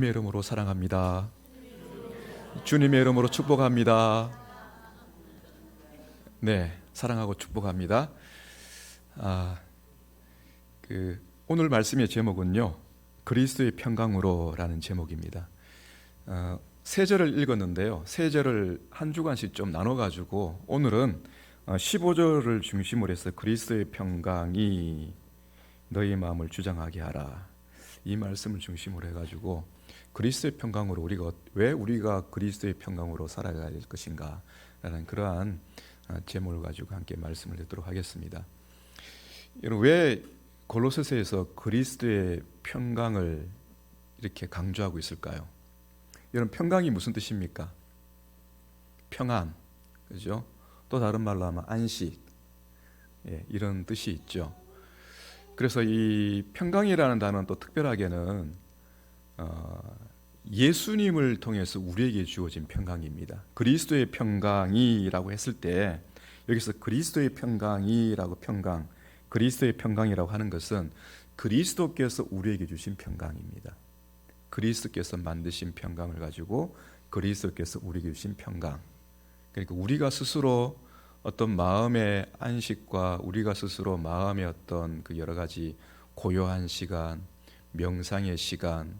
주님의 이름으로 사랑합니다. 주님의 이름으로 축복합니다. 네, 사랑하고 축복합니다. 아, 오늘 말씀의 제목은요, 그리스도의 평강으로라는 제목입니다. 세 절을 읽었는데요, 세 절을 한 주간씩 좀 나눠가지고 오늘은 15절을 중심으로 해서 그리스도의 평강이 너희 마음을 주장하게 하라, 이 말씀을 중심으로 해가지고 그리스도의 평강으로 왜 우리가 그리스도의 평강으로 살아가야 될 것인가 라는 그러한 제목을 가지고 함께 말씀을 듣도록 하겠습니다. 여러분, 왜 골로새서에서 그리스도의 평강을 이렇게 강조하고 있을까요? 여러분, 평강이 무슨 뜻입니까? 평안, 그죠? 또 다른 말로 하면 안식, 이런 뜻이 있죠. 그래서 이 평강이라는 단어는 또 특별하게는 예수님을 통해서 우리에게 주어진 평강입니다. 그리스도의 평강이라고 했을 때 여기서 그리스도의 평강이라고 그리스도의 평강이라고 하는 것은 그리스도께서 우리에게 주신 평강입니다. 그리스도께서 만드신 평강을 가지고 그리스도께서 우리에게 주신 평강. 그러니까 우리가 스스로 어떤 마음의 안식과 우리가 스스로 마음의 어떤 그 여러 가지 고요한 시간, 명상의 시간,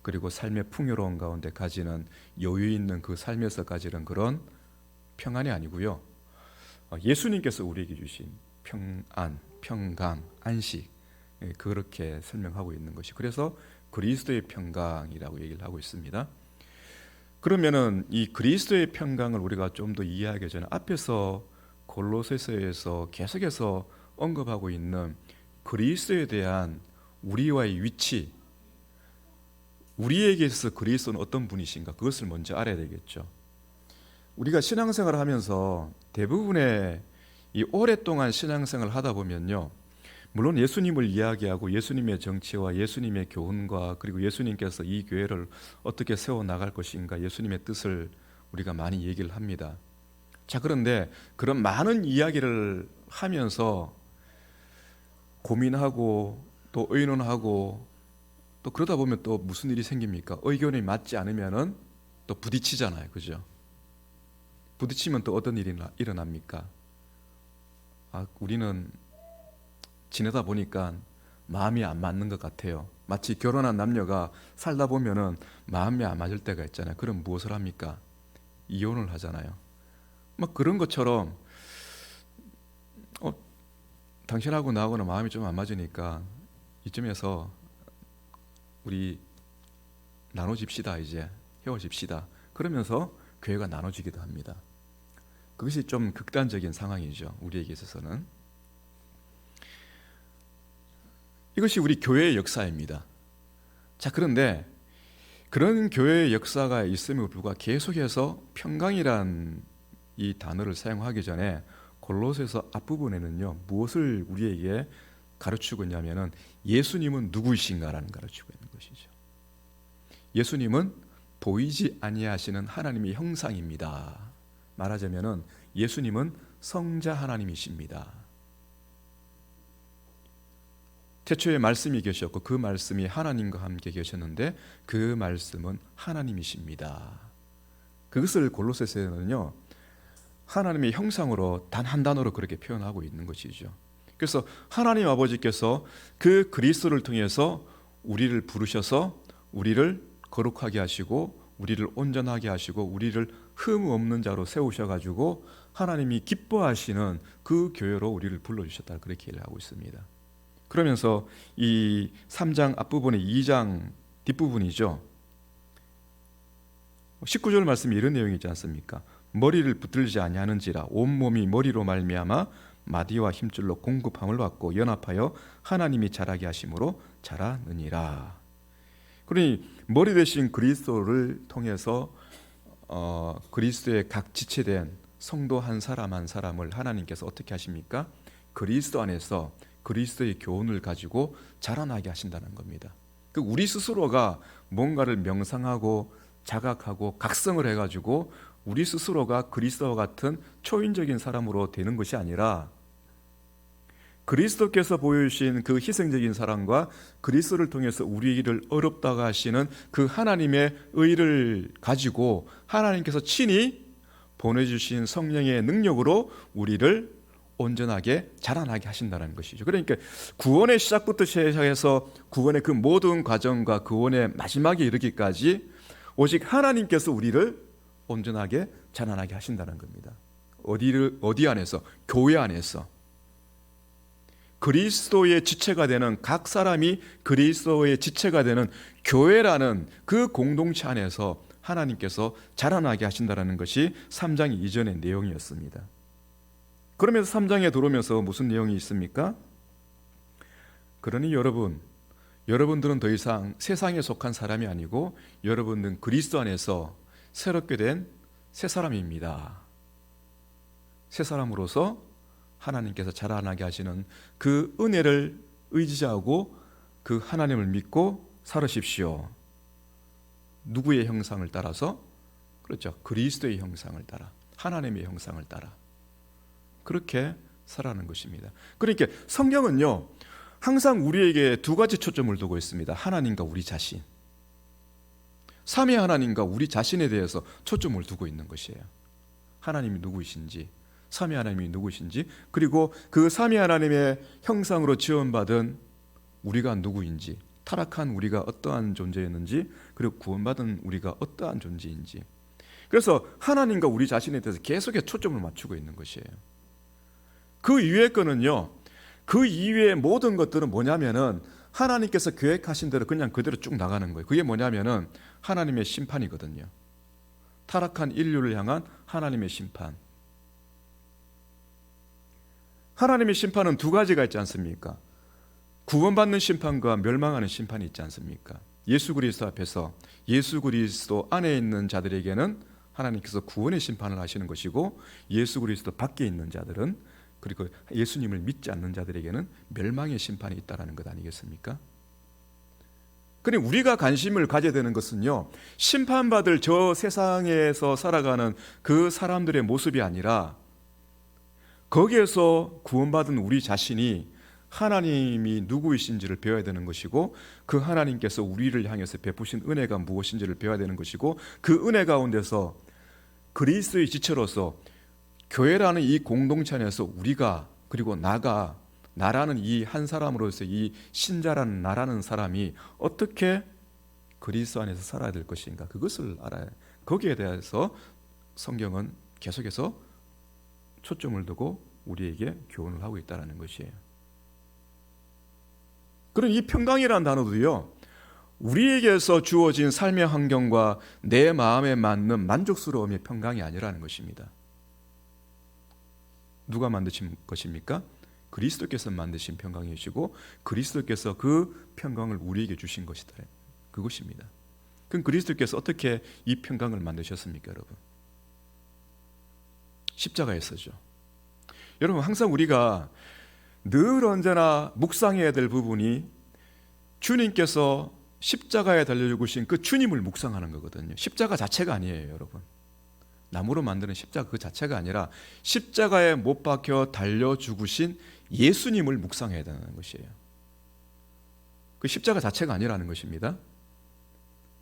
그리고 삶의 풍요로운 가운데 가지는 여유 있는 그 삶에서 가지는 그런 평안이 아니고요, 예수님께서 우리에게 주신 평안, 평강, 안식, 그렇게 설명하고 있는 것이, 그래서 그리스도의 평강이라고 얘기를 하고 있습니다. 그러면은 이 그리스도의 평강을 우리가 좀 더 이해하기 전에 앞에서 골로새서에서 계속해서 언급하고 있는 그리스도에 대한 우리와의 위치, 우리에게서 그리스도는 어떤 분이신가, 그것을 먼저 알아야 되겠죠. 우리가 신앙생활을 하면서 대부분의 이 오랫동안 신앙생활을 하다 보면요, 물론 예수님을 이야기하고 예수님의 정치와 예수님의 교훈과 그리고 예수님께서 이 교회를 어떻게 세워나갈 것인가, 예수님의 뜻을 우리가 많이 얘기를 합니다. 자, 그런데 그런 많은 이야기를 하면서 고민하고 또 의논하고 또 그러다 보면 또 무슨 일이 생깁니까? 의견이 맞지 않으면은 또 부딪히잖아요, 그죠? 부딪히면 또 어떤 일이 일어납니까? 우리는 지내다 보니까 마음이 안 맞는 것 같아요. 마치 결혼한 남녀가 살다 보면은 마음이 안 맞을 때가 있잖아요. 그럼 무엇을 합니까? 이혼을 하잖아요. 막 그런 것처럼 당신하고 나하고는 마음이 좀 안 맞으니까 이쯤에서 우리 나눠집시다, 이제 헤어집시다, 그러면서 교회가 나눠지기도 합니다. 그것이 좀 극단적인 상황이죠, 우리에게 있어서는. 이것이 우리 교회의 역사입니다. 자, 그런데 그런 교회의 역사가 있음에 불구하고 계속해서 평강이란 이 단어를 사용하기 전에 골로새서 앞부분에는요, 무엇을 우리에게 가르치고 있냐면은 예수님은 누구이신가라는 가르치고 있는 것이죠. 예수님은 보이지 아니하시는 하나님의 형상입니다. 말하자면은 예수님은 성자 하나님이십니다. 태초에 말씀이 계셨고 그 말씀이 하나님과 함께 계셨는데 그 말씀은 하나님이십니다. 그것을 골로새서에는요, 하나님의 형상으로 단 한 단어로 그렇게 표현하고 있는 것이죠. 그래서 하나님 아버지께서 그 그리스도를 통해서 우리를 부르셔서 우리를 거룩하게 하시고 우리를 온전하게 하시고 우리를 흠 없는 자로 세우셔가지고 하나님이 기뻐하시는 그 교회로 우리를 불러주셨다, 그렇게 얘기를 하고 있습니다. 그러면서 이 3장 앞부분의 2장 뒷부분이죠, 19절 말씀이 이런 내용이 있지 않습니까? 머리를 붙들지 아니하는지라 온몸이 머리로 말미암아 마디와 힘줄로 공급함을 받고 연합하여 하나님이 자라게 하심으로 자라느니라. 그러니 머리 대신 그리스도를 통해서 그리스도의 각 지체된 성도 한 사람 한 사람을 하나님께서 어떻게 하십니까? 그리스도 안에서 그리스도의 교훈을 가지고 자라나게 하신다는 겁니다. 우리 스스로가 뭔가를 명상하고 자각하고 각성을 해가지고 우리 스스로가 그리스도와 같은 초인적인 사람으로 되는 것이 아니라 그리스도께서 보여주신 그 희생적인 사랑과 그리스도를 통해서 우리를 어렵다고 하시는 그 하나님의 의를 가지고 하나님께서 친히 보내주신 성령의 능력으로 우리를 온전하게 자라나게 하신다는 것이죠. 그러니까 구원의 시작부터 시작해서 구원의 그 모든 과정과 구원의 마지막에 이르기까지 오직 하나님께서 우리를 온전하게 자라나게 하신다는 겁니다. 어디 안에서? 교회 안에서. 그리스도의 지체가 되는, 각 사람이 그리스도의 지체가 되는 교회라는 그 공동체 안에서 하나님께서 자라나게 하신다는 것이 3장 이전의 내용이었습니다. 그러면서 3장에 들어오면서 무슨 내용이 있습니까? 그러니 여러분들은 더 이상 세상에 속한 사람이 아니고 여러분들은 그리스도 안에서 새롭게 된 새 사람입니다. 새 사람으로서 하나님께서 자라나게 하시는 그 은혜를 의지하고 그 하나님을 믿고 살으십시오. 누구의 형상을 따라서? 그렇죠. 그리스도의 형상을 따라, 하나님의 형상을 따라 그렇게 살아가는 것입니다. 그러니까 성경은요 항상 우리에게 두 가지 초점을 두고 있습니다. 하나님과 우리 자신, 삼위 하나님과 우리 자신에 대해서 초점을 두고 있는 것이에요. 하나님이 누구이신지, 삼위 하나님이 누구이신지, 그리고 그 삼위 하나님의 형상으로 지원받은 우리가 누구인지, 타락한 우리가 어떠한 존재였는지, 그리고 구원받은 우리가 어떠한 존재인지. 그래서 하나님과 우리 자신에 대해서 계속해서 초점을 맞추고 있는 것이에요. 그 이외의 거는요, 그 이외의 모든 것들은 뭐냐면은 하나님께서 계획하신 대로 그냥 그대로 쭉 나가는 거예요. 그게 뭐냐면은 하나님의 심판이거든요. 타락한 인류를 향한 하나님의 심판. 하나님의 심판은 두 가지가 있지 않습니까? 구원받는 심판과 멸망하는 심판이 있지 않습니까? 예수 그리스도 앞에서, 예수 그리스도 안에 있는 자들에게는 하나님께서 구원의 심판을 하시는 것이고, 예수 그리스도 밖에 있는 자들은, 그리고 예수님을 믿지 않는 자들에게는 멸망의 심판이 있다는 것 아니겠습니까? 그러니 우리가 관심을 가져야 되는 것은요, 심판받을 저 세상에서 살아가는 그 사람들의 모습이 아니라 거기에서 구원받은 우리 자신이 하나님이 누구이신지를 배워야 되는 것이고, 그 하나님께서 우리를 향해서 베푸신 은혜가 무엇인지를 배워야 되는 것이고, 그 은혜 가운데서 그리스도의 지체로서 교회라는 이 공동체 안에서 우리가, 그리고 나라는 이 한 사람으로서 이 신자라는 나라는 사람이 어떻게 그리스도 안에서 살아야 될 것인가, 그것을 알아야, 거기에 대해서 성경은 계속해서 초점을 두고 우리에게 교훈을 하고 있다는 것이에요. 그런 이 평강이라는 단어도요, 우리에게서 주어진 삶의 환경과 내 마음에 맞는 만족스러움의 평강이 아니라는 것입니다. 누가 만드신 것입니까? 그리스도께서 만드신 평강이시고, 그리스도께서 그 평강을 우리에게 주신 것이다. 그것입니다. 그럼 그리스도께서 어떻게 이 평강을 만드셨습니까, 여러분? 십자가에서죠. 여러분, 항상 우리가 늘 언제나 묵상해야 될 부분이 주님께서 십자가에 달려 죽으신 그 주님을 묵상하는 거거든요. 십자가 자체가 아니에요, 여러분. 나무로 만드는 십자가 그 자체가 아니라 십자가에 못 박혀 달려 죽으신 예수님을 묵상해야 되는 것이에요. 그 십자가 자체가 아니라는 것입니다.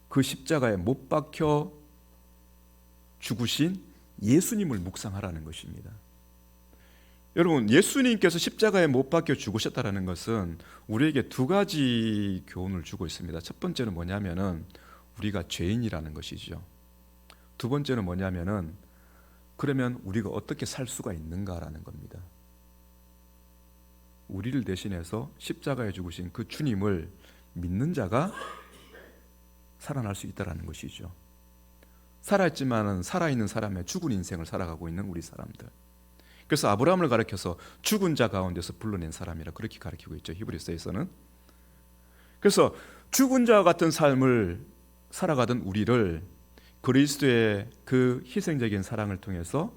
그 십자가에 못 박혀 죽으신 예수님을 묵상하라는 것입니다. 여러분, 예수님께서 십자가에 못 박혀 죽으셨다는 것은 우리에게 두 가지 교훈을 주고 있습니다. 첫 번째는 뭐냐면은 우리가 죄인이라는 것이죠. 두 번째는 뭐냐면은 그러면 우리가 어떻게 살 수가 있는가라는 겁니다. 우리를 대신해서 십자가에 죽으신 그 주님을 믿는 자가 살아날 수 있다는 것이죠. 살아있지만은 살아있는 사람의 죽은 인생을 살아가고 있는 우리 사람들. 그래서 아브라함을 가리켜서 죽은 자 가운데서 불러낸 사람이라 그렇게 가리키고 있죠, 히브리서에서는. 그래서 죽은 자 같은 삶을 살아가던 우리를 그리스도의 그 희생적인 사랑을 통해서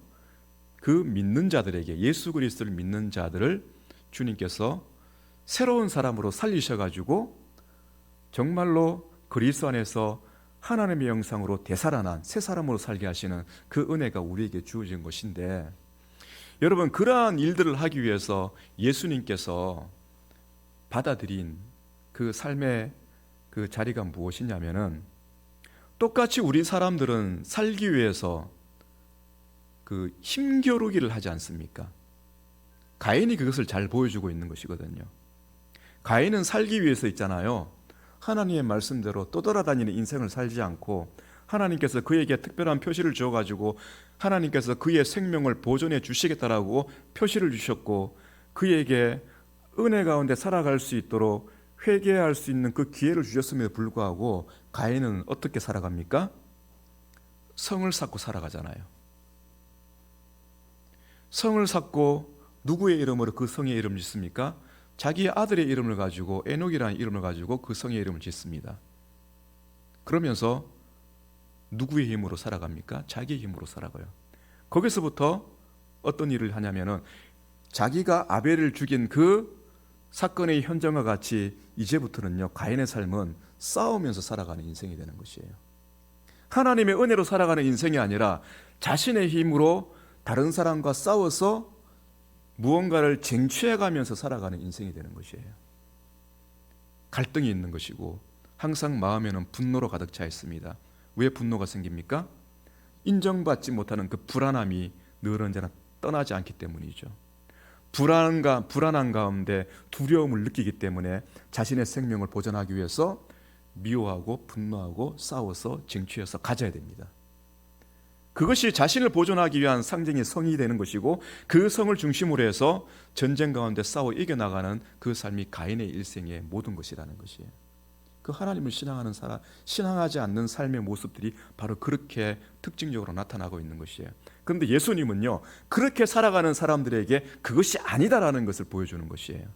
그 믿는 자들에게, 예수 그리스도를 믿는 자들을 주님께서 새로운 사람으로 살리셔가지고 정말로 그리스도 안에서 하나님의 형상으로 되살아난 새 사람으로 살게 하시는 그 은혜가 우리에게 주어진 것인데, 여러분, 그러한 일들을 하기 위해서 예수님께서 받아들인 그 삶의 그 자리가 무엇이냐면은, 똑같이 우리 사람들은 살기 위해서 그 힘겨루기를 하지 않습니까? 가인이 그것을 잘 보여주고 있는 것이거든요. 가인은 살기 위해서 있잖아요, 하나님의 말씀대로 떠돌아다니는 인생을 살지 않고 하나님께서 그에게 특별한 표시를 주어가지고 하나님께서 그의 생명을 보존해 주시겠다라고 표시를 주셨고, 그에게 은혜 가운데 살아갈 수 있도록 회개할 수 있는 그 기회를 주셨음에도 불구하고 가인은 어떻게 살아갑니까? 성을 쌓고 살아가잖아요. 성을 쌓고 누구의 이름으로 그 성의 이름을 짓습니까? 자기의 아들의 이름을 가지고, 에녹이라는 이름을 가지고 그 성의 이름을 짓습니다. 그러면서 누구의 힘으로 살아갑니까? 자기의 힘으로 살아가요. 거기서부터 어떤 일을 하냐면은, 자기가 아벨을 죽인 그 사건의 현장과 같이 이제부터는요, 가인의 삶은 싸우면서 살아가는 인생이 되는 것이에요. 하나님의 은혜로 살아가는 인생이 아니라 자신의 힘으로 다른 사람과 싸워서 무언가를 쟁취해가면서 살아가는 인생이 되는 것이에요. 갈등이 있는 것이고, 항상 마음에는 분노로 가득 차 있습니다. 왜 분노가 생깁니까? 인정받지 못하는 그 불안함이 늘 언제나 떠나지 않기 때문이죠. 불안한 가운데 두려움을 느끼기 때문에 자신의 생명을 보존하기 위해서 미워하고 분노하고 싸워서 쟁취해서 가져야 됩니다. 그것이 자신을 보존하기 위한 상징의 성이 되는 것이고, 그 성을 중심으로 해서 전쟁 가운데 싸워 이겨나가는 그 삶이 가인의 일생의 모든 것이라는 것이에요. 그 하나님을 신앙하는 사람, 신앙하지 않는 삶의 모습들이 바로 그렇게 특징적으로 나타나고 있는 것이에요. 그런데 예수님은요, 그렇게 살아가는 사람들에게 그것이 아니다라는 것을 보여주는 것이에요.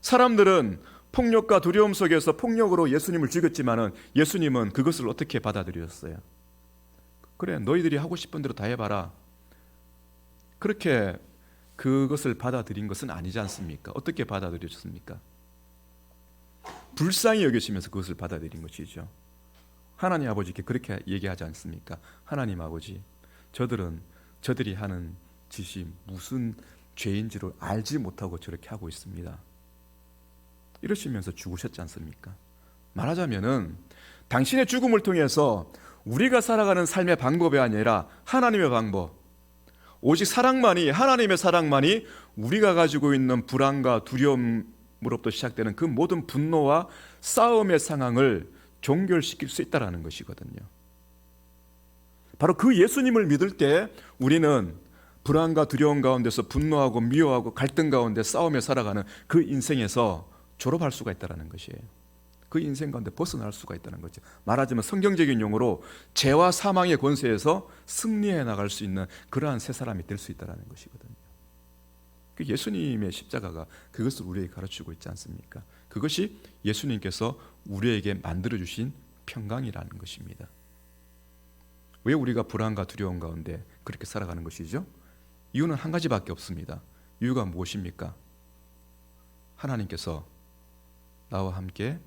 사람들은 폭력과 두려움 속에서 폭력으로 예수님을 죽였지만은 예수님은 그것을 어떻게 받아들였어요? 그래, 너희들이 하고 싶은 대로 다 해봐라. 그렇게 그것을 받아들인 것은 아니지 않습니까? 어떻게 받아들였습니까? 불쌍히 여기시면서 그것을 받아들인 것이죠. 하나님 아버지께 그렇게 얘기하지 않습니까? 하나님 아버지, 저들이 하는 짓이 무슨 죄인지를 알지 못하고 저렇게 하고 있습니다. 이러시면서 죽으셨지 않습니까? 말하자면은 당신의 죽음을 통해서 우리가 살아가는 삶의 방법이 아니라 하나님의 방법, 오직 사랑만이, 하나님의 사랑만이 우리가 가지고 있는 불안과 두려움으로부터 시작되는 그 모든 분노와 싸움의 상황을 종결시킬 수 있다는 것이거든요. 바로 그 예수님을 믿을 때 우리는 불안과 두려움 가운데서 분노하고 미워하고 갈등 가운데 싸움에 살아가는 그 인생에서 졸업할 수가 있다는 것이에요. 그 인생 가운데 벗어날 수가 있다는 거죠. 말하자면 성경적인 용어로 죄와 사망의 권세에서 승리해 나갈 수 있는 그러한 새 사람이 될 수 있다는 것이거든요. 그 예수님의 십자가가 그것을 우리에게 가르치고 있지 않습니까? 그것이 예수님께서 우리에게 만들어주신 평강이라는 것입니다. 왜 우리가 불안과 두려움 가운데 그렇게 살아가는 것이죠? 이유는 한 가지밖에 없습니다. 이유가 무엇입니까? 하나님께서 나와 함께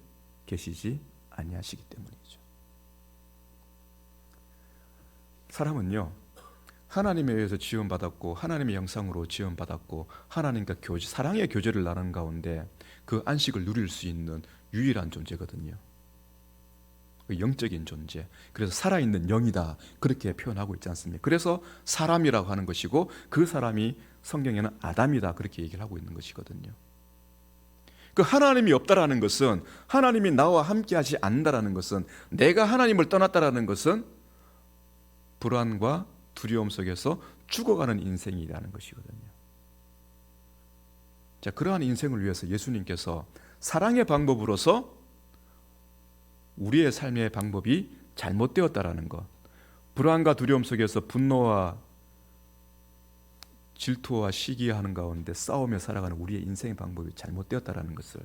계시지 아니하시기 때문이죠. 사람은요, 하나님에 의해서 지원받았고 하나님의 형상으로 지원받았고 하나님과 사랑의 교제를 나누는 가운데 그 안식을 누릴 수 있는 유일한 존재거든요. 영적인 존재, 그래서 살아있는 영이다, 그렇게 표현하고 있지 않습니까? 그래서 사람이라고 하는 것이고, 그 사람이 성경에는 아담이다, 그렇게 얘기를 하고 있는 것이거든요. 그 하나님이 없다라는 것은, 하나님이 나와 함께 하지 않는다라는 것은, 내가 하나님을 떠났다라는 것은 불안과 두려움 속에서 죽어가는 인생이라는 것이거든요. 자, 그러한 인생을 위해서 예수님께서 사랑의 방법으로서 우리의 삶의 방법이 잘못되었다라는 것, 불안과 두려움 속에서 분노와 질투와 시기하는 가운데 싸우며 살아가는 우리의 인생의 방법이 잘못되었다라는 것을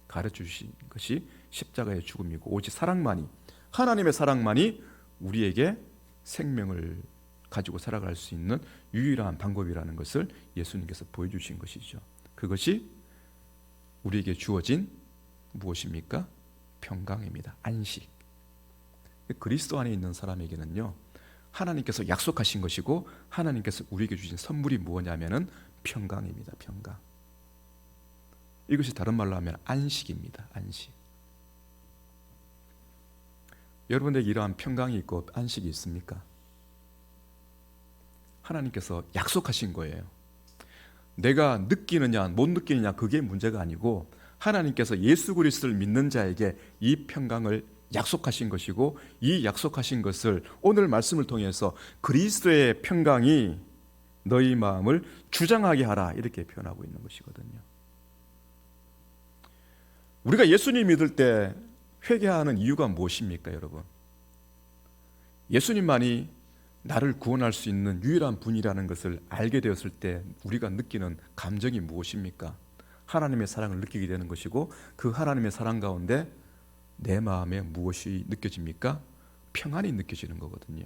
가르쳐주신 것이 십자가의 죽음이고, 오직 사랑만이, 하나님의 사랑만이 우리에게 생명을 가지고 살아갈 수 있는 유일한 방법이라는 것을 예수님께서 보여주신 것이죠. 그것이 우리에게 주어진 무엇입니까? 평강입니다. 안식. 그리스도 안에 있는 사람에게는요, 하나님께서 약속하신 것이고 하나님께서 우리에게 주신 선물이 무엇이냐면은 평강입니다. 평강. 이것이 다른 말로 하면 안식입니다. 안식. 여러분에게 이러한 평강이 있고 안식이 있습니까? 하나님께서 약속하신 거예요. 내가 느끼느냐 못 느끼느냐 그게 문제가 아니고 하나님께서 예수 그리스도를 믿는 자에게 이 평강을 약속하신 것이고 이 약속하신 것을 오늘 말씀을 통해서 그리스도의 평강이 너희 마음을 주장하게 하라 이렇게 표현하고 있는 것이거든요. 우리가 예수님 믿을 때 회개하는 이유가 무엇입니까, 여러분? 예수님만이 나를 구원할 수 있는 유일한 분이라는 것을 알게 되었을 때 우리가 느끼는 감정이 무엇입니까? 하나님의 사랑을 느끼게 되는 것이고 그 하나님의 사랑 가운데 내 마음에 무엇이 느껴집니까? 평안이 느껴지는 거거든요.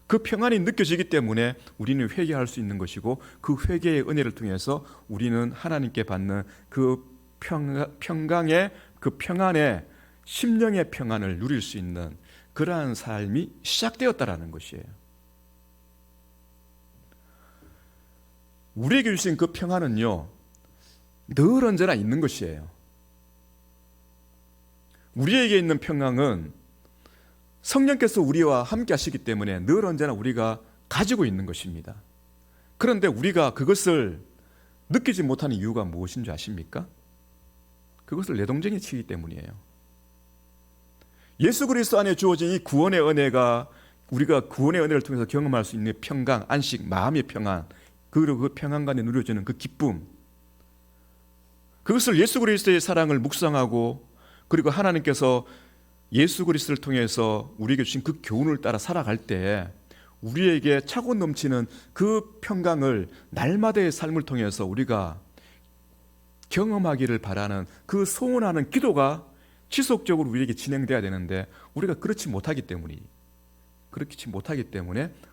그 평안이 느껴지기 때문에 우리는 회개할 수 있는 것이고 그 회개의 은혜를 통해서 우리는 하나님께 받는 그 평강의 그 평안의 심령의 평안을 누릴 수 있는 그러한 삶이 시작되었다라는 것이에요. 우리에게 주신 그 평안은요 늘 언제나 있는 것이에요. 우리에게 있는 평강은 성령께서 우리와 함께 하시기 때문에 늘 언제나 우리가 가지고 있는 것입니다. 그런데 우리가 그것을 느끼지 못하는 이유가 무엇인 줄 아십니까? 그것을 내동쟁이 치기 때문이에요. 예수 그리스도 안에 주어진 이 구원의 은혜가 우리가 구원의 은혜를 통해서 경험할 수 있는 평강, 안식, 마음의 평안, 그리고 그 평안 간에 누려지는 그 기쁨, 그것을 예수 그리스도의 사랑을 묵상하고 그리고 하나님께서 예수 그리스도를 통해서 우리에게 주신 그 교훈을 따라 살아갈 때 우리에게 차고 넘치는 그 평강을 날마다의 삶을 통해서 우리가 경험하기를 바라는 그 소원하는 기도가 지속적으로 우리에게 진행돼야 되는데 우리가 그렇지 못하기 때문에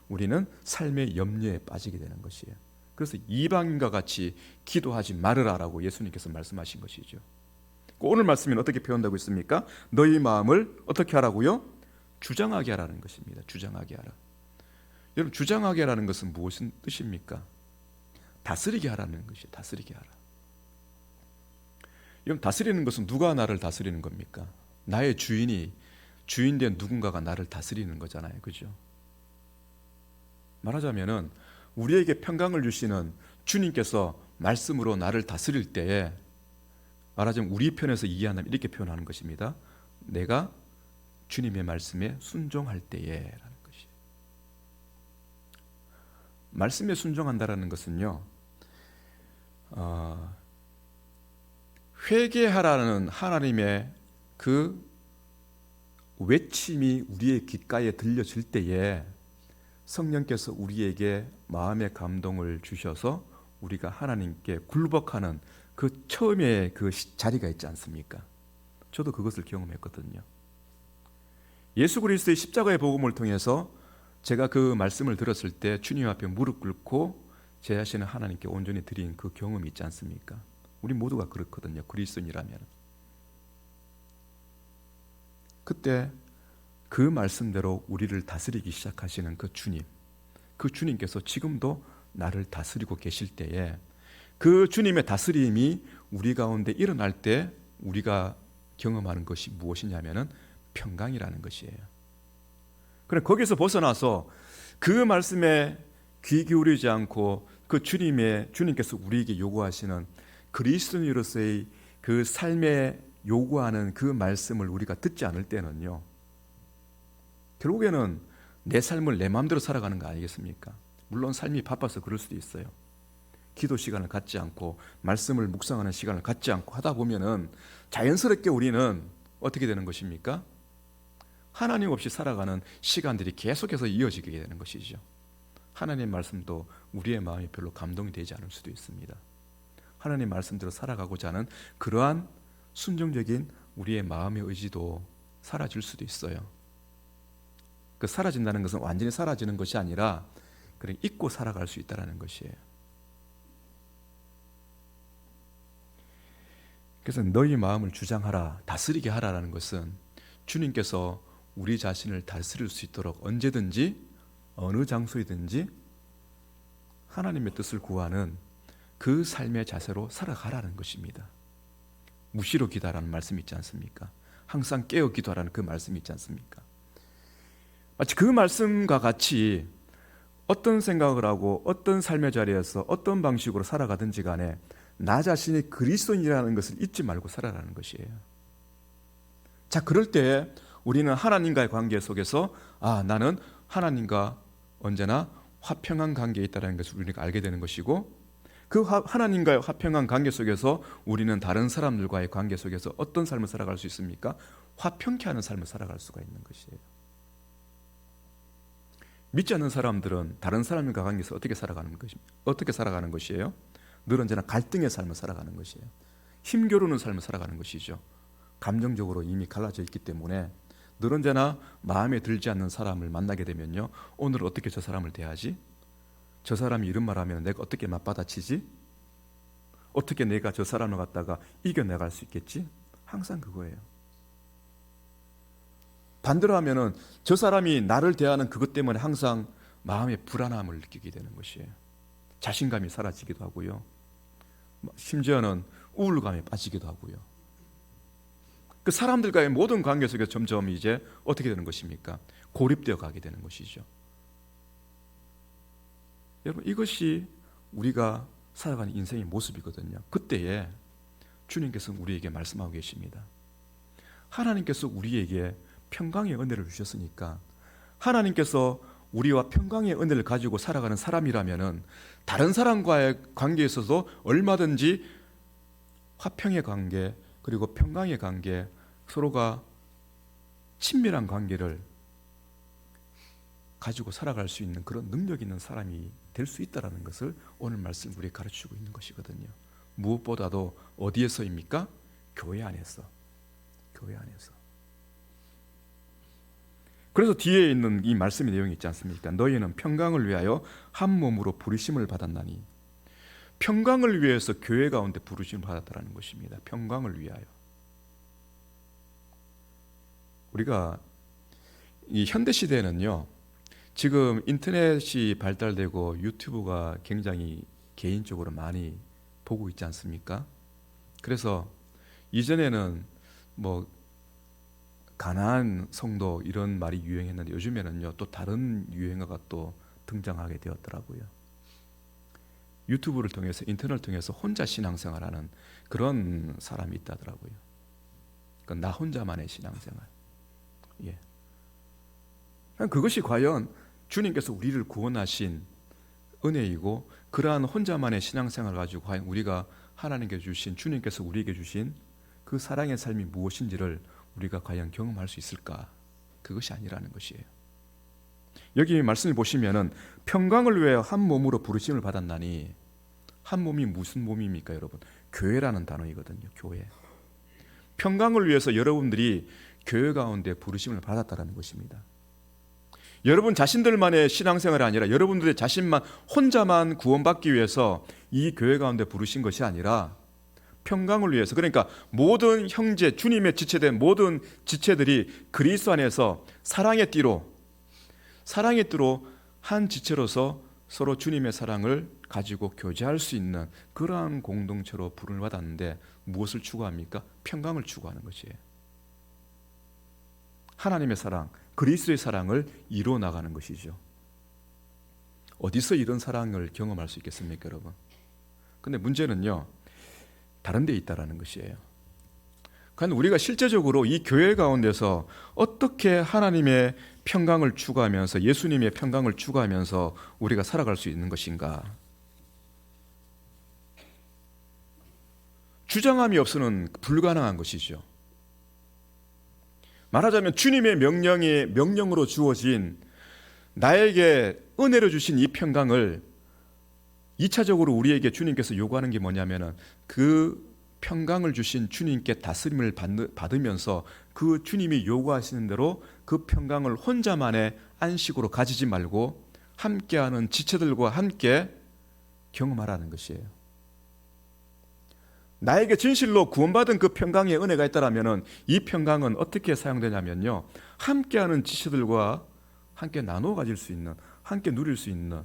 우리는 삶의 염려에 빠지게 되는 것이에요. 그래서 이방인과 같이 기도하지 말으라라고 예수님께서 말씀하신 것이죠. 오늘 말씀은 어떻게 표현되고 있습니까? 너희 마음을 어떻게 하라고요? 주장하게 하라는 것입니다. 주장하게 하라. 여러분, 주장하게 하라는 것은 무슨 뜻입니까? 다스리게 하라는 것이에요. 다스리게 하라. 여러분, 다스리는 것은 누가 나를 다스리는 겁니까? 나의 주인 된 누군가가 나를 다스리는 거잖아요. 그죠? 말하자면은 우리에게 평강을 주시는 주님께서 말씀으로 나를 다스릴 때에 말하자면 우리 편에서 이해한다면 이렇게 표현하는 것입니다. 내가 주님의 말씀에 순종할 때에 라는 것이. 말씀에 순종한다라는 것은요 회개하라는 하나님의 그 외침이 우리의 귓가에 들려질 때에 성령께서 우리에게 마음의 감동을 주셔서 우리가 하나님께 굴복하는 그 처음에 그 자리가 있지 않습니까? 저도 그것을 경험했거든요. 예수 그리스도의 십자가의 복음을 통해서 제가 그 말씀을 들었을 때 주님 앞에 무릎 꿇고 제 자신을 하나님께 온전히 드린 그 경험이 있지 않습니까? 우리 모두가 그렇거든요. 그리스도인이라면. 그때 그 말씀대로 우리를 다스리기 시작하시는 그 주님께서 지금도 나를 다스리고 계실 때에 그 주님의 다스림이 우리 가운데 일어날 때 우리가 경험하는 것이 무엇이냐면은 평강이라는 것이에요. 그래 거기서 벗어나서 그 말씀에 귀 기울이지 않고 그 주님께서 우리에게 요구하시는 그리스도인으로서의 그 삶에 요구하는 그 말씀을 우리가 듣지 않을 때는요, 결국에는 내 삶을 내 마음대로 살아가는 거 아니겠습니까? 물론 삶이 바빠서 그럴 수도 있어요. 기도 시간을 갖지 않고 말씀을 묵상하는 시간을 갖지 않고 하다 보면은 자연스럽게 우리는 어떻게 되는 것입니까? 하나님 없이 살아가는 시간들이 계속해서 이어지게 되는 것이죠. 하나님의 말씀도 우리의 마음이 별로 감동이 되지 않을 수도 있습니다. 하나님의 말씀대로 살아가고자 하는 그러한 순종적인 우리의 마음의 의지도 사라질 수도 있어요. 그 사라진다는 것은 완전히 사라지는 것이 아니라 그냥 잊고 살아갈 수 있다는 것이에요. 그래서 너희 마음을 주장하라, 다스리게 하라라는 것은 주님께서 우리 자신을 다스릴 수 있도록 언제든지 어느 장소이든지 하나님의 뜻을 구하는 그 삶의 자세로 살아가라는 것입니다. 무시로 기도하라는 말씀이 있지 않습니까? 항상 깨어 기도하라는 그 말씀이 있지 않습니까? 마치 그 말씀과 같이 어떤 생각을 하고 어떤 삶의 자리에서 어떤 방식으로 살아가든지 간에 나 자신이 그리스도인이라는 것을 잊지 말고 살아가는 것이에요. 자, 그럴 때 우리는 하나님과의 관계 속에서 나는 하나님과 언제나 화평한 관계에 있다는 것을 우리가 알게 되는 것이고, 그 하나님과의 화평한 관계 속에서 우리는 다른 사람들과의 관계 속에서 어떤 삶을 살아갈 수 있습니까? 화평케 하는 삶을 살아갈 수가 있는 것이에요. 믿지 않는 사람들은 다른 사람과 관계에서 어떻게 살아가는 것이에요? 늘 언제나 갈등의 삶을 살아가는 것이에요. 힘겨루는 삶을 살아가는 것이죠. 감정적으로 이미 갈라져 있기 때문에 늘 언제나 마음에 들지 않는 사람을 만나게 되면요, 오늘 어떻게 저 사람을 대하지? 저 사람이 이런 말 하면 내가 어떻게 맞받아치지? 어떻게 내가 저 사람을 갖다가 이겨내갈 수 있겠지? 항상 그거예요. 반대로 하면은 저 사람이 나를 대하는 그것 때문에 항상 마음의 불안함을 느끼게 되는 것이에요. 자신감이 사라지기도 하고요. 심지어는 우울감에 빠지기도 하고요. 그 사람들과의 모든 관계 속에서 점점 이제 어떻게 되는 것입니까? 고립되어 가게 되는 것이죠. 여러분, 이것이 우리가 살아가는 인생의 모습이거든요. 그때에 주님께서 우리에게 말씀하고 계십니다. 하나님께서 우리에게 평강의 은혜를 주셨으니까 하나님께서 우리와 평강의 은혜를 가지고 살아가는 사람이라면은 다른 사람과의 관계에 있어서 얼마든지 화평의 관계, 그리고 평강의 관계, 서로가 친밀한 관계를 가지고 살아갈 수 있는 그런 능력 있는 사람이 될 수 있다는 것을 오늘 말씀 우리에게 가르치고 있는 것이거든요. 무엇보다도 어디에서입니까? 교회 안에서. 교회 안에서. 그래서 뒤에 있는 이 말씀의 내용이 있지 않습니까? 너희는 평강을 위하여 한 몸으로 부르심을 받았나니. 평강을 위해서 교회 가운데 부르심을 받았다는 것입니다. 평강을 위하여. 우리가 이 현대 시대에는요, 지금 인터넷이 발달되고 유튜브가 굉장히 개인적으로 많이 보고 있지 않습니까? 그래서 이전에는 뭐 가난한 성도 이런 말이 유행했는데 요즘에는요, 또 다른 유행어가 또 등장하게 되었더라고요. 유튜브를 통해서, 인터넷을 통해서 혼자 신앙생활하는 그런 사람이 있다더라고요. 그러니까 나 혼자만의 신앙생활. 예. 그것이 과연 주님께서 우리를 구원하신 은혜이고, 그러한 혼자만의 신앙생활을 가지고 과연 우리가 하나님께 주신, 주님께서 우리에게 주신 그 사랑의 삶이 무엇인지를 우리가 과연 경험할 수 있을까? 그것이 아니라는 것이에요. 여기 말씀을 보시면은 평강을 위하여 한 몸으로 부르심을 받았나니, 한 몸이 무슨 몸입니까, 여러분? 교회라는 단어이거든요. 교회. 평강을 위해서 여러분들이 교회 가운데 부르심을 받았다라는 것입니다. 여러분 자신들만의 신앙생활이 아니라 여러분들의 자신만 혼자만 구원받기 위해서 이 교회 가운데 부르신 것이 아니라 평강을 위해서, 그러니까 모든 형제, 주님의 지체된 모든 지체들이 그리스도 안에서 사랑의 띠로 한 지체로서 서로 주님의 사랑을 가지고 교제할 수 있는 그러한 공동체로 부름을 받았는데, 무엇을 추구합니까? 평강을 추구하는 것이에요. 하나님의 사랑, 그리스도의 사랑을 이루어 나가는 것이죠. 어디서 이런 사랑을 경험할 수 있겠습니까, 여러분? 근데 문제는요, 다른 데 있다라는 것이에요. 그러니까 우리가 실제적으로 이 교회 가운데서 어떻게 하나님의 평강을 추구하면서, 예수님의 평강을 추구하면서 우리가 살아갈 수 있는 것인가? 주장함이 없으면 불가능한 것이죠. 말하자면 주님의 명령으로 주어진, 나에게 은혜로 주신 이 평강을 2차적으로 우리에게 주님께서 요구하는 게 뭐냐면은 그 평강을 주신 주님께 다스림을 받으면서 그 주님이 요구하시는 대로 그 평강을 혼자만의 안식으로 가지지 말고 함께하는 지체들과 함께 경험하라는 것이에요. 나에게 진실로 구원받은 그 평강의 은혜가 있다라면은 이 평강은 어떻게 사용되냐면요, 함께하는 지체들과 함께 나누어 가질 수 있는, 함께 누릴 수 있는,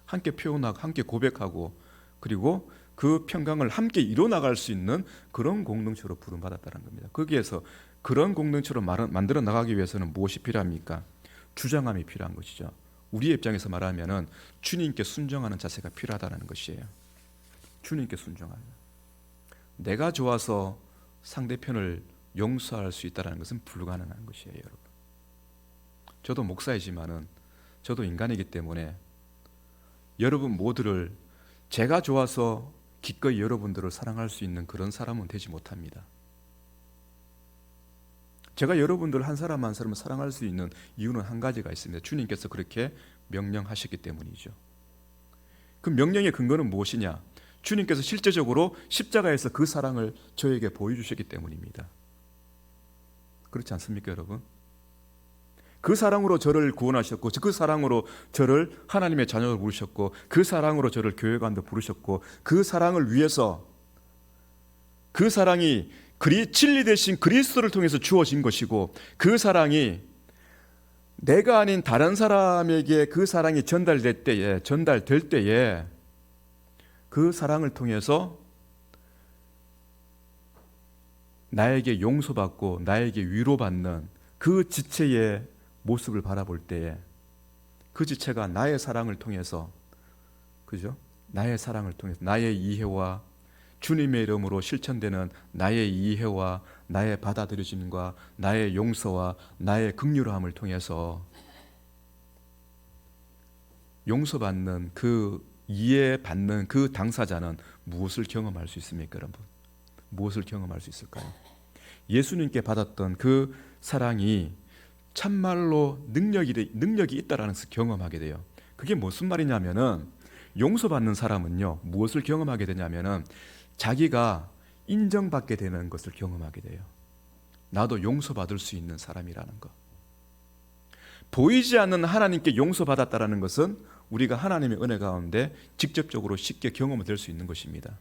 함께 표현하고 함께 고백하고 그리고 그 평강을 함께 이뤄나갈 수 있는 그런 공동체로 부름받았다는 겁니다. 거기에서 그런 공동체로 만들어 나가기 위해서는 무엇이 필요합니까? 주장함이 필요한 것이죠. 우리의 입장에서 말하면 주님께 순종하는 자세가 필요하다는 것이에요. 주님께 순종하는. 내가 좋아서 상대편을 용서할 수 있다는 것은 불가능한 것이에요, 여러분. 저도 목사이지만은 저도 인간이기 때문에 여러분 모두를 제가 좋아서 기꺼이 여러분들을 사랑할 수 있는 그런 사람은 되지 못합니다. 제가 여러분들 한 사람 한 사람을 사랑할 수 있는 이유는 한 가지가 있습니다. 주님께서 그렇게 명령하셨기 때문이죠. 그 명령의 근거는 무엇이냐? 주님께서 실제적으로 십자가에서 그 사랑을 저에게 보여주셨기 때문입니다. 그렇지 않습니까, 여러분? 그 사랑으로 저를 구원하셨고 그 사랑으로 저를 하나님의 자녀로 부르셨고 그 사랑으로 저를 교회관도 부르셨고 그 사랑을 위해서 그 사랑이 진리 대신 그리스도를 통해서 주어진 것이고 그 사랑이 내가 아닌 다른 사람에게 그 사랑이 전달될 때에 그 사랑을 통해서 나에게 용서받고 나에게 위로받는 그 지체의 모습을 바라볼 때에 그 지체가 나의 사랑을 통해서, 그죠? 나의 사랑을 통해서 나의 이해와 주님의 이름으로 실천되는 나의 이해와 나의 받아들여짐과 나의 용서와 나의 긍휼함을 통해서 용서받는 그 이해받는 그 당사자는 무엇을 경험할 수 있습니까, 여러분? 무엇을 경험할 수 있을까요? 예수님께 받았던 그 사랑이 참말로 능력이 있다라는 것을 경험하게 돼요. 그게 무슨 말이냐면은 용서받는 사람은요 무엇을 경험하게 되냐면은 자기가 인정받게 되는 것을 경험하게 돼요. 나도 용서받을 수 있는 사람이라는 것. 보이지 않는 하나님께 용서받았다라는 것은 우리가 하나님의 은혜 가운데 직접적으로 쉽게 경험이 될 수 있는 것입니다.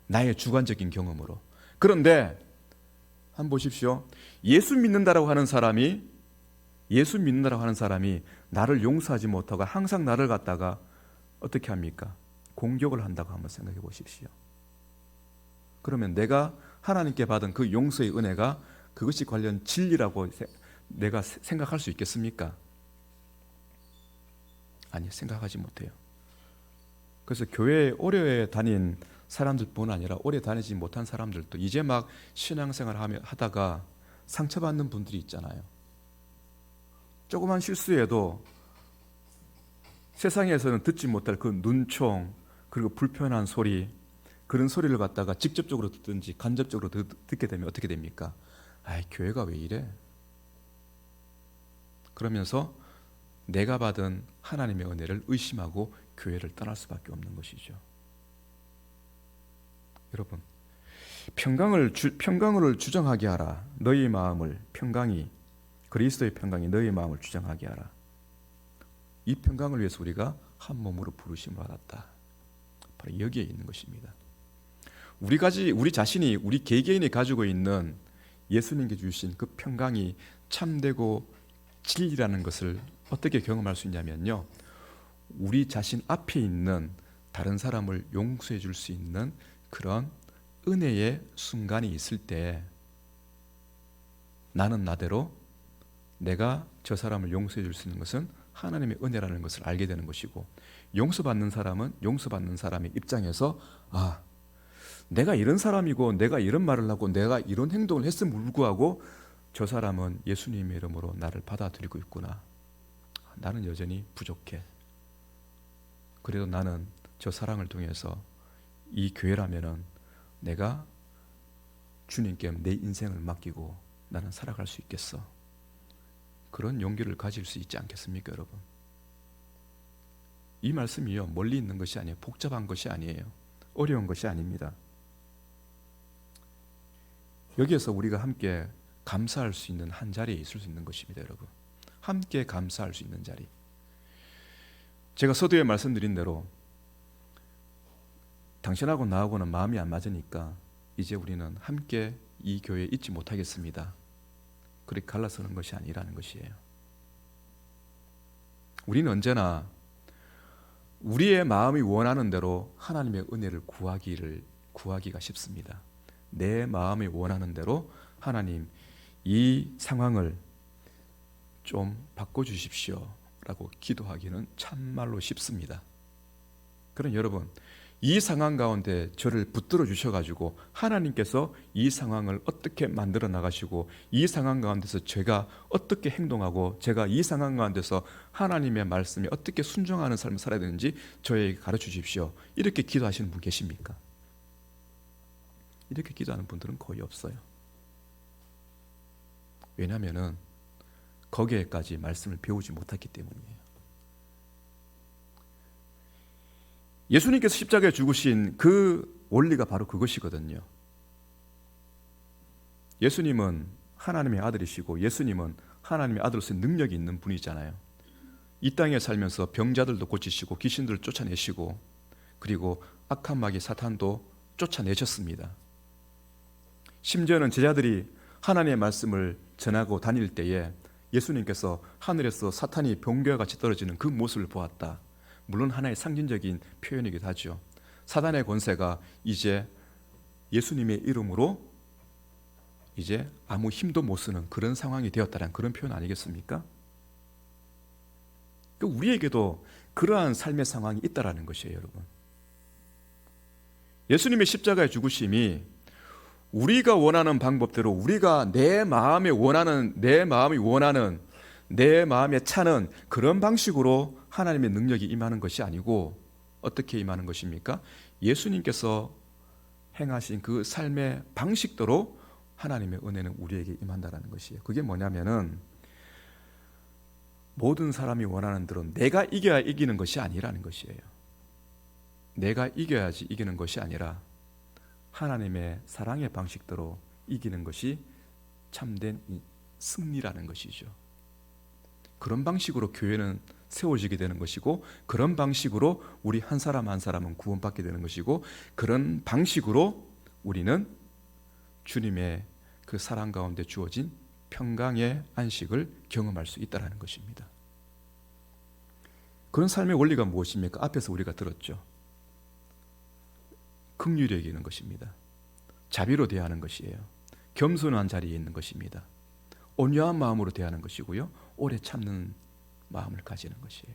나의 주관적인 경험으로. 그런데 한번 보십시오. 예수 믿는다라고 하는 사람이 나를 용서하지 못하고 항상 나를 갖다가 어떻게 합니까? 공격을 한다고 한번 생각해 보십시오. 그러면 내가 하나님께 받은 그 용서의 은혜가 그것이 관련 진리라고 내가 생각할 수 있겠습니까? 아니, 생각하지 못해요. 그래서 교회에 오래 다닌 사람들뿐 아니라 오래 다니지 못한 사람들도 이제 막 신앙생활을 하다가 상처받는 분들이 있잖아요. 조그만 실수에도 세상에서는 듣지 못할 그 눈총 그리고 불편한 소리, 그런 소리를 갖다가 직접적으로 듣든지 간접적으로 듣게 되면 어떻게 됩니까? 아이, 교회가 왜 이래? 그러면서 내가 받은 하나님의 은혜를 의심하고 교회를 떠날 수밖에 없는 것이죠. 여러분, 평강을 주장하게 하라. 너희 마음을 그리스도의 평강이 너희 마음을 주장하게 하라. 이 평강을 위해서 우리가 한 몸으로 부르심을 받았다. 바로 여기에 있는 것입니다. 우리 자신이 우리 개개인이 가지고 있는 예수님께 주신 그 평강이 참되고 진리라는 것을 어떻게 경험할 수 있냐면요, 우리 자신 앞에 있는 다른 사람을 용서해 줄 수 있는 그런 은혜의 순간이 있을 때 나는 나대로 내가 저 사람을 용서해 줄 수 있는 것은 하나님의 은혜라는 것을 알게 되는 것이고, 용서받는 사람은 용서받는 사람의 입장에서 내가 이런 사람이고 내가 이런 말을 하고 내가 이런 행동을 했음을 불구하고 저 사람은 예수님의 이름으로 나를 받아들이고 있구나. 나는 여전히 부족해. 그래도 나는 저 사랑을 통해서 이 교회라면은 내가 주님께 내 인생을 맡기고 나는 살아갈 수 있겠어. 그런 용기를 가질 수 있지 않겠습니까, 여러분? 이 말씀이요, 멀리 있는 것이 아니에요. 복잡한 것이 아니에요. 어려운 것이 아닙니다. 여기에서 우리가 함께 감사할 수 있는 한 자리에 있을 수 있는 것입니다, 여러분. 함께 감사할 수 있는 자리. 제가 서두에 말씀드린 대로 당신하고 나하고는 마음이 안 맞으니까 이제 우리는 함께 이 교회에 있지 못하겠습니다. 그렇게 갈라서는 것이 아니라는 것이에요. 우리는 언제나 우리의 마음이 원하는 대로 하나님의 은혜를 구하기가 쉽습니다. 내 마음이 원하는 대로 하나님 이 상황을 좀 바꿔주십시오 라고 기도하기는 참말로 쉽습니다. 그럼 여러분, 이 상황 가운데 저를 붙들어 주셔가지고 하나님께서 이 상황을 어떻게 만들어 나가시고 이 상황 가운데서 제가 어떻게 행동하고 제가 이 상황 가운데서 하나님의 말씀에 어떻게 순종하는 삶을 살아야 되는지 저에게 가르쳐 주십시오. 이렇게 기도하시는 분 계십니까? 이렇게 기도하는 분들은 거의 없어요. 왜냐하면 거기에까지 말씀을 배우지 못했기 때문이에요. 예수님께서 십자가에 죽으신 그 원리가 바로 그것이거든요. 예수님은 하나님의 아들이시고 예수님은 하나님의 아들로서의 능력이 있는 분이잖아요. 이 땅에 살면서 병자들도 고치시고 귀신들을 쫓아내시고 그리고 악한 마귀 사탄도 쫓아내셨습니다. 심지어는 제자들이 하나님의 말씀을 전하고 다닐 때에 예수님께서 하늘에서 사탄이 번개와 같이 떨어지는 그 모습을 보았다. 물론 하나의 상징적인 표현이기도 하죠. 사단의 권세가 이제 예수님의 이름으로 이제 아무 힘도 못 쓰는 그런 상황이 되었다는 그런 표현 아니겠습니까? 우리에게도 그러한 삶의 상황이 있다라는 것이에요, 여러분. 예수님의 십자가의 죽으심이 우리가 원하는 방법대로 우리가 내 마음이 원하는 내 마음에 차는 그런 방식으로 하나님의 능력이 임하는 것이 아니고 어떻게 임하는 것입니까? 예수님께서 행하신 그 삶의 방식대로 하나님의 은혜는 우리에게 임한다는 것이에요. 그게 뭐냐면은 모든 사람이 원하는 대로 내가 이겨야 이기는 것이 아니라는 것이에요. 내가 이겨야지 이기는 것이 아니라 하나님의 사랑의 방식대로 이기는 것이 참된 승리라는 것이죠. 그런 방식으로 교회는 세워지게 되는 것이고 그런 방식으로 우리 한 사람 한 사람은 구원받게 되는 것이고 그런 방식으로 우리는 주님의 그 사랑 가운데 주어진 평강의 안식을 경험할 수 있다는 것입니다. 그런 삶의 원리가 무엇입니까? 앞에서 우리가 들었죠. 긍휼히 여기는 것입니다. 자비로 대하는 것이에요. 겸손한 자리에 있는 것입니다. 온유한 마음으로 대하는 것이고요. 오래 참는 마음을 가지는 것이에요.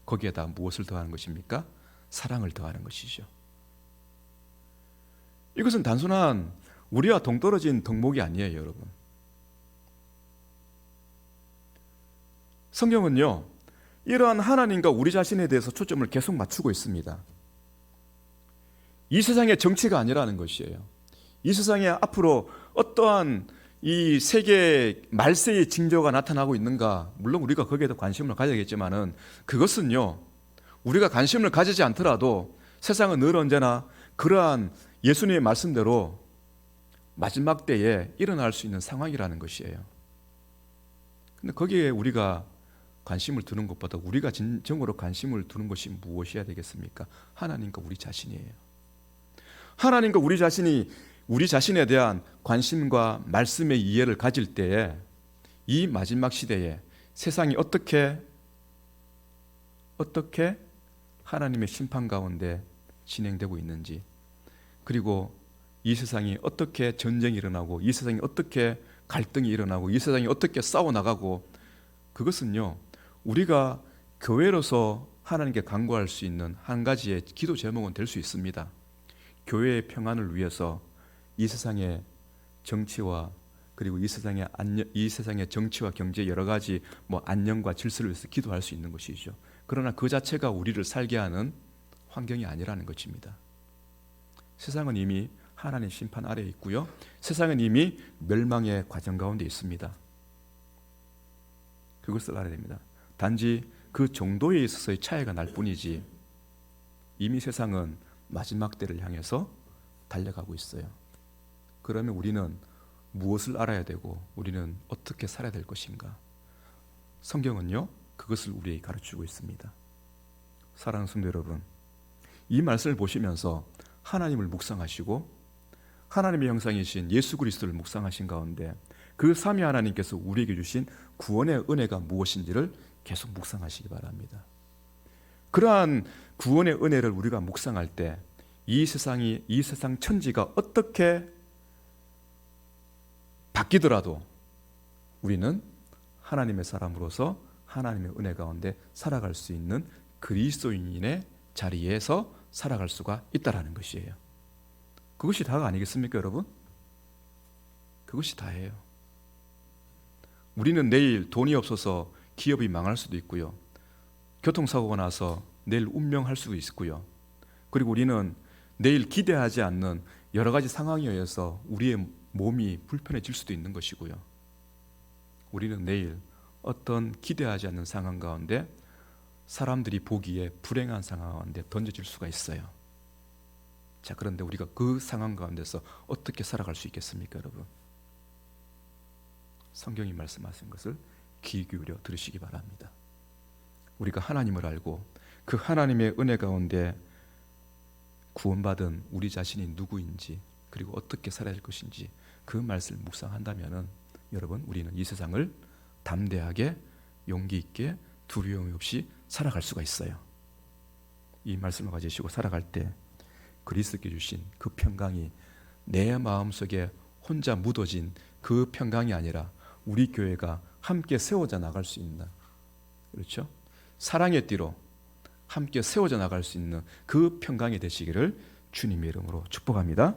거기에다 무엇을 더하는 것입니까? 사랑을 더하는 것이죠. 이것은 단순한 우리와 동떨어진 덕목이 아니에요, 여러분. 성경은요, 이러한 하나님과 우리 자신에 대해서 초점을 계속 맞추고 있습니다. 이 세상의 정치가 아니라는 것이에요. 이 세상에 앞으로 어떠한 이 세계 말세의 징조가 나타나고 있는가? 물론 우리가 거기에도 관심을 가져야겠지만은 그것은요, 우리가 관심을 가지지 않더라도 세상은 늘 언제나 그러한 예수님의 말씀대로 마지막 때에 일어날 수 있는 상황이라는 것이에요. 근데 거기에 우리가 관심을 두는 것보다 우리가 진정으로 관심을 두는 것이 무엇이어야 되겠습니까? 하나님과 우리 자신이에요. 하나님과 우리 자신이 우리 자신에 대한 관심과 말씀의 이해를 가질 때에 이 마지막 시대에 세상이 어떻게 하나님의 심판 가운데 진행되고 있는지, 그리고 이 세상이 어떻게 전쟁이 일어나고 이 세상이 어떻게 갈등이 일어나고 이 세상이 어떻게 싸워나가고, 그것은요, 우리가 교회로서 하나님께 간구할 수 있는 한 가지의 기도 제목은 될 수 있습니다. 교회의 평안을 위해서 이 세상의 정치와 그리고 이 세상의 정치와 경제 여러 가지 안녕과 질서를 위해서 기도할 수 있는 것이죠. 그러나 그 자체가 우리를 살게 하는 환경이 아니라는 것입니다. 세상은 이미 하나님의 심판 아래에 있고요. 세상은 이미 멸망의 과정 가운데 있습니다. 그것을 알아야 됩니다. 단지 그 정도에 있어서의 차이가 날 뿐이지 이미 세상은 마지막 때를 향해서 달려가고 있어요. 그러면 우리는 무엇을 알아야 되고 우리는 어떻게 살아야 될 것인가? 성경은요, 그것을 우리에게 가르치고 있습니다. 사랑하는 성도 여러분, 이 말씀을 보시면서 하나님을 묵상하시고 하나님의 형상이신 예수 그리스도를 묵상하신 가운데 그 삼위 하나님께서 우리에게 주신 구원의 은혜가 무엇인지를 계속 묵상하시기 바랍니다. 그러한 구원의 은혜를 우리가 묵상할 때 이 세상 천지가 어떻게 바뀌더라도 우리는 하나님의 사람으로서 하나님의 은혜 가운데 살아갈 수 있는 그리스도인의 자리에서 살아갈 수가 있다라는 것이에요. 그것이 다가 아니겠습니까, 여러분? 그것이 다예요. 우리는 내일 돈이 없어서 기업이 망할 수도 있고요. 교통사고가 나서 내일 운명할 수도 있고요. 그리고 우리는 내일 기대하지 않는 여러 가지 상황에 의해서 우리의 몸이 불편해질 수도 있는 것이고요. 우리는 내일 어떤 기대하지 않는 상황 가운데 사람들이 보기에 불행한 상황 가운데 던져질 수가 있어요. 자, 그런데 우리가 그 상황 가운데서 어떻게 살아갈 수 있겠습니까, 여러분? 성경이 말씀하신 것을 귀 기울여 들으시기 바랍니다. 우리가 하나님을 알고 그 하나님의 은혜 가운데 구원받은 우리 자신이 누구인지 그리고 어떻게 살아야 할 것인지 그 말씀을 묵상한다면은 여러분, 우리는 이 세상을 담대하게 용기 있게 두려움 없이 살아갈 수가 있어요. 이 말씀을 가지시고 살아갈 때 그리스도께 주신 그 평강이 내 마음속에 혼자 묻어진 그 평강이 아니라 우리 교회가 함께 세워져 나갈 수 있는, 그렇죠? 사랑의 띠로 함께 세워져 나갈 수 있는 그 평강이 되시기를 주님의 이름으로 축복합니다.